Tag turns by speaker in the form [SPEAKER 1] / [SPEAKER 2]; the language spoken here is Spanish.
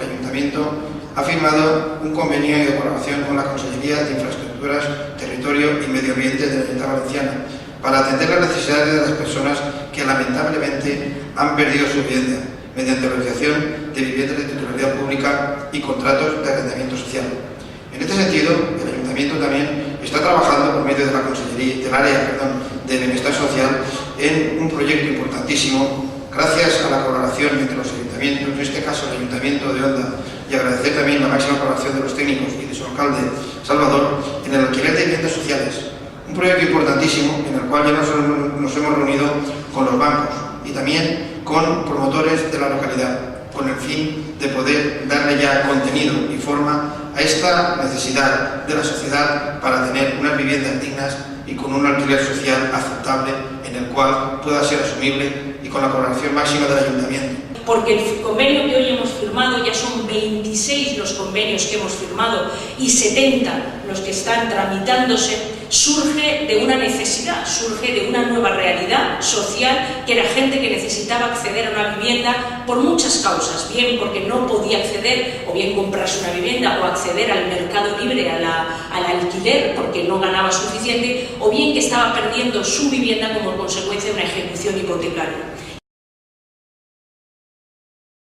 [SPEAKER 1] el Ayuntamiento ha firmado un convenio de colaboración con la Consellería de Infraestructuras, Territorio y Medio Ambiente de la Generalitat Valenciana para atender las necesidades de las personas que lamentablemente han perdido su vivienda mediante la realización de viviendas de titularidad pública y contratos de arrendamiento social. En este sentido, el Ayuntamiento también está trabajando por medio de la Consellería, del área de Bienestar Social en un proyecto importantísimo gracias a la colaboración entre los ayuntamientos, en este caso el Ayuntamiento de Onda, y agradecer también la máxima colaboración de los técnicos y de su alcalde, Salvador, en el alquiler de viviendas sociales. Un proyecto importantísimo en el cual ya nos hemos reunido con los bancos y también con promotores de la localidad, con el fin de poder darle ya contenido y forma a esta necesidad de la sociedad para tener unas viviendas dignas y con un alquiler social aceptable en el cual pueda ser asumible y con la colaboración máxima del Ayuntamiento.
[SPEAKER 2] Porque el convenio que hoy hemos firmado, ya son 26 los convenios que hemos firmado y 70 los que están tramitándose, surge de una necesidad, surge de una nueva realidad social, que era gente que necesitaba acceder a una vivienda por muchas causas, bien porque no podía acceder o bien comprarse una vivienda o acceder al mercado libre, al alquiler porque no ganaba suficiente, o bien que estaba perdiendo su vivienda como consecuencia de una ejecución hipotecaria.